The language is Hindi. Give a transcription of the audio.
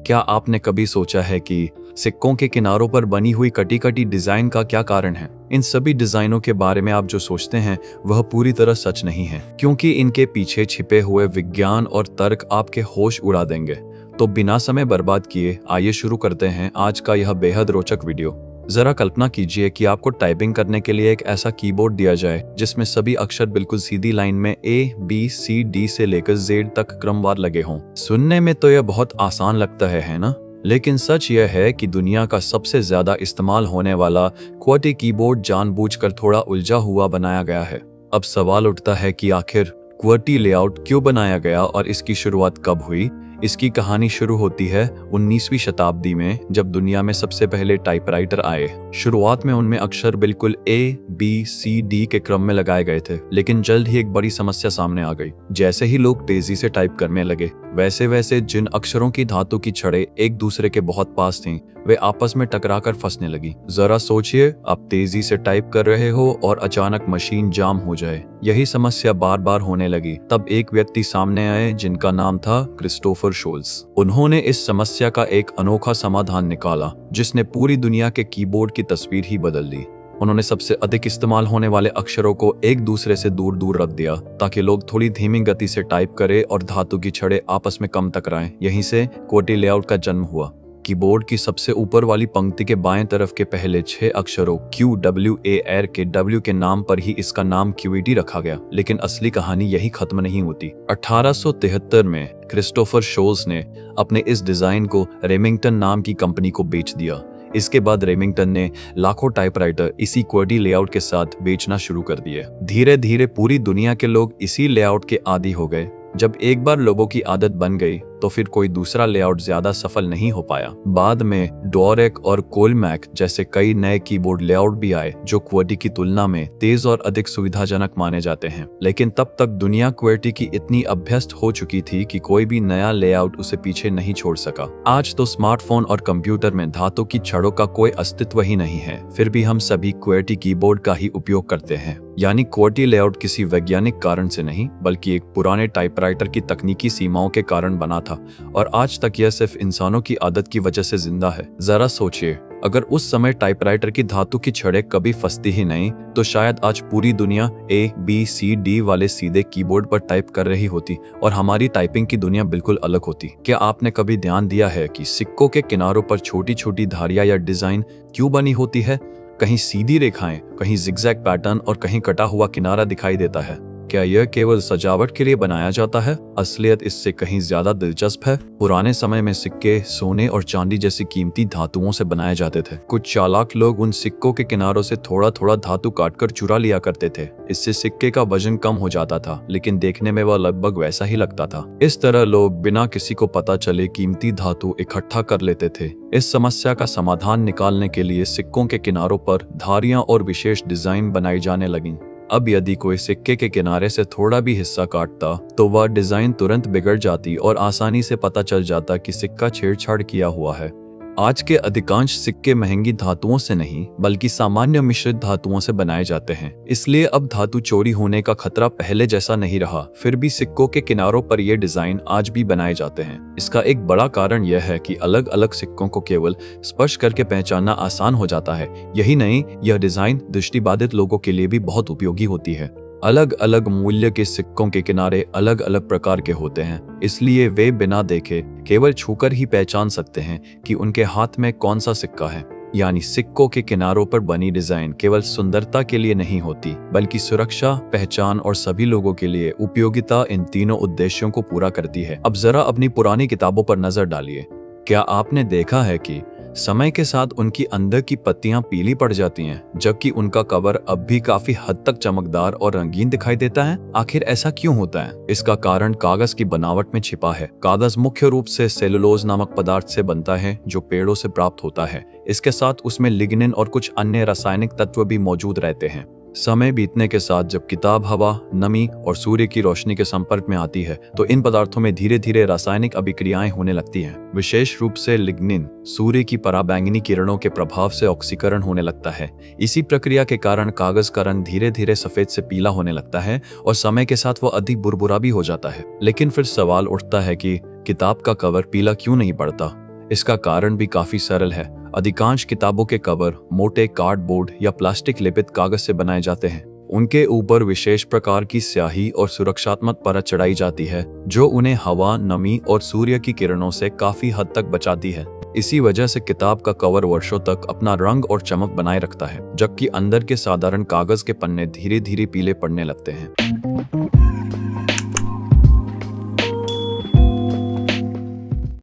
क्या आपने कभी सोचा है कि सिक्कों के किनारों पर बनी हुई कटी कटी डिजाइन का क्या कारण है? इन सभी डिजाइनों के बारे में आप जो सोचते हैं वह पूरी तरह सच नहीं है, क्योंकि इनके पीछे छिपे हुए विज्ञान और तर्क आपके होश उड़ा देंगे। तो बिना समय बर्बाद किए आइए शुरू करते हैं आज का यह बेहद रोचक वीडियो। जरा कल्पना कीजिए कि आपको टाइपिंग करने के लिए एक ऐसा कीबोर्ड दिया जाए जिसमें सभी अक्षर बिल्कुल सीधी लाइन में A B C D से लेकर Z तक क्रमवार लगे हों। सुनने में तो यह बहुत आसान लगता है ना? लेकिन सच यह है कि दुनिया का सबसे ज्यादा इस्तेमाल होने वाला QWERTY कीबोर्ड जानबूझकर थोड़ा उलझा हुआ बनाया गया है। अब सवाल उठता है कि आखिर QWERTY लेआउट क्यों बनाया गया और इसकी शुरुआत कब हुई? इसकी कहानी शुरू होती है 19वीं शताब्दी में, जब दुनिया में सबसे पहले टाइपराइटर आए। शुरुआत में उनमें अक्षर बिल्कुल A B C D के क्रम में लगाए गए थे, लेकिन जल्द ही एक बड़ी समस्या सामने आ गई। जैसे ही लोग तेजी से टाइप करने लगे, वैसे वैसे जिन अक्षरों की धातु की छड़ें एक दूसरे के बहुत पास थीं, वे आपस में टकराकर फंसने लगी। जरा सोचिए, आप तेजी से टाइप कर रहे हो और अचानक मशीन जाम हो जाए। यही समस्या बार बार होने लगी। तब एक व्यक्ति सामने आए जिनका नाम था क्रिस्टोफर शोल्स। उन्होंने इस समस्या का एक अनोखा समाधान निकाला जिसने पूरी दुनिया के कीबोर्ड की तस्वीर ही बदल दी। उन्होंने सबसे अधिक इस्तेमाल होने वाले अक्षरों को एक दूसरे से दूर दूर रख दिया ताकि लोग थोड़ी धीमी गति से टाइप करें और धातु की छड़ें आपस में कम टकराएं। यहीं से QWERTY लेआउट का जन्म हुआ। कीबोर्ड की सबसे ऊपर वाली पंक्ति के बाएं तरफ के पहले 6 अक्षरों QWER के W के नाम पर ही इसका नाम QWERTY रखा गया। लेकिन असली कहानी यही खत्म नहीं होती। 1873 में क्रिस्टोफर शोल्स ने अपने इस डिजाइन को रेमिंगटन नाम की कंपनी को बेच दिया। इसके बाद रेमिंगटन ने लाखों टाइपराइटर इसी QWERTY लेआउट के साथ बेचना शुरू कर दिए। धीरे धीरे पूरी दुनिया के लोग इसी लेआउट के आदी हो गए। जब एक बार लोगों की आदत बन गई तो फिर कोई दूसरा लेआउट ज्यादा सफल नहीं हो पाया। बाद में डोरेक और कोलमैक जैसे कई नए कीबोर्ड लेआउट भी आए जो QWERTY की तुलना में तेज और अधिक सुविधाजनक माने जाते हैं। लेकिन तब तक दुनिया QWERTY की इतनी अभ्यस्त हो चुकी थी कि कोई भी नया लेआउट उसे पीछे नहीं छोड़ सका। आज तो स्मार्टफोन और कंप्यूटर में धातु की छड़ों का कोई अस्तित्व ही नहीं है, फिर भी हम सभी QWERTY कीबोर्ड का ही उपयोग करते हैं। यानी QWERTY लेआउट किसी वैज्ञानिक कारण से नहीं, बल्कि एक पुराने टाइपराइटर की तकनीकी सीमाओं के कारण बना था, और आज तक यह सिर्फ इंसानों की आदत की वजह से जिंदा है। जरा सोचिए, अगर उस समय टाइपराइटर की धातु की छड़ें कभी फंसती ही नहीं तो शायद आज पूरी दुनिया ABCD वाले सीधे कीबोर्ड पर टाइप कर रही होती और हमारी टाइपिंग की दुनिया बिल्कुल अलग होती। क्या आपने कभी ध्यान दिया है कि सिक्कों के किनारों पर छोटी छोटी धारियां या डिजाइन क्यों बनी होती है? कहीं सीधी रेखाएं, कहीं जिगजैग पैटर्न और कहीं कटा हुआ किनारा दिखाई देता है। क्या यह केवल सजावट के लिए बनाया जाता है? असलियत इससे कहीं ज्यादा दिलचस्प है। पुराने समय में सिक्के सोने और चांदी जैसी कीमती धातुओं से बनाए जाते थे। कुछ चालाक लोग उन सिक्कों के किनारों से थोड़ा थोड़ा धातु काटकर चुरा लिया करते थे। इससे सिक्के का वजन कम हो जाता था, लेकिन देखने में वह लगभग वैसा ही लगता था। इस तरह लोग बिना किसी को पता चले कीमती धातु इकट्ठा कर लेते थे। इस समस्या का समाधान निकालने के लिए सिक्कों के किनारों पर धारियां और विशेष डिजाइन बनाई जाने लगीं। अब यदि कोई सिक्के के किनारे से थोड़ा भी हिस्सा काटता तो वह डिजाइन तुरंत बिगड़ जाती और आसानी से पता चल जाता कि सिक्का छेड़छाड़ किया हुआ है। आज के अधिकांश सिक्के महंगी धातुओं से नहीं बल्कि सामान्य मिश्रित धातुओं से बनाए जाते हैं, इसलिए अब धातु चोरी होने का खतरा पहले जैसा नहीं रहा। फिर भी सिक्कों के किनारों पर ये डिजाइन आज भी बनाए जाते हैं। इसका एक बड़ा कारण यह है कि अलग अलग सिक्कों को केवल स्पर्श करके पहचानना आसान हो जाता है। यही नहीं, यह डिजाइन दृष्टिबाधित लोगों के लिए भी बहुत उपयोगी होती है। अलग अलग मूल्य के सिक्कों के किनारे अलग अलग प्रकार के होते हैं, इसलिए वे बिना देखे केवल छूकर ही पहचान सकते हैं कि उनके हाथ में कौन सा सिक्का है। यानी सिक्कों के किनारों पर बनी डिजाइन केवल सुंदरता के लिए नहीं होती, बल्कि सुरक्षा, पहचान और सभी लोगों के लिए उपयोगिता, इन तीनों उद्देश्यों को पूरा करती है। अब जरा अपनी पुरानी किताबों पर नजर डालिए। क्या आपने देखा है कि समय के साथ उनकी अंदर की पत्तियां पीली पड़ जाती हैं, जबकि उनका कवर अब भी काफी हद तक चमकदार और रंगीन दिखाई देता है? आखिर ऐसा क्यों होता है? इसका कारण कागज की बनावट में छिपा है। कागज मुख्य रूप से सेलुलोज नामक पदार्थ से बनता है जो पेड़ों से प्राप्त होता है। इसके साथ उसमें लिग्निन और कुछ अन्य रासायनिक तत्व भी मौजूद रहते हैं। समय बीतने के साथ जब किताब हवा, नमी और सूर्य की रोशनी के संपर्क में आती है तो इन पदार्थों में धीरे धीरे रासायनिक अभिक्रियाएं होने लगती हैं। विशेष रूप से लिग्निन सूर्य की पराबैंगनी किरणों के प्रभाव से ऑक्सीकरण होने लगता है। इसी प्रक्रिया के कारण कागज का रंग धीरे धीरे सफेद से पीला होने लगता है और समय के साथ वह अधिक बुरबुरा भी हो जाता है। लेकिन फिर सवाल उठता है कि किताब का कवर पीला क्यों नहीं पड़ता? इसका कारण भी काफी सरल है। अधिकांश किताबों के कवर मोटे कार्डबोर्ड या प्लास्टिक लेपित कागज से बनाए जाते हैं। उनके ऊपर विशेष प्रकार की स्याही और सुरक्षात्मक परत चढ़ाई जाती है जो उन्हें हवा, नमी और सूर्य की किरणों से काफी हद तक बचाती है। इसी वजह से किताब का कवर वर्षों तक अपना रंग और चमक बनाए रखता है, जबकि अंदर के साधारण कागज के पन्ने धीरे धीरे पीले पड़ने लगते हैं।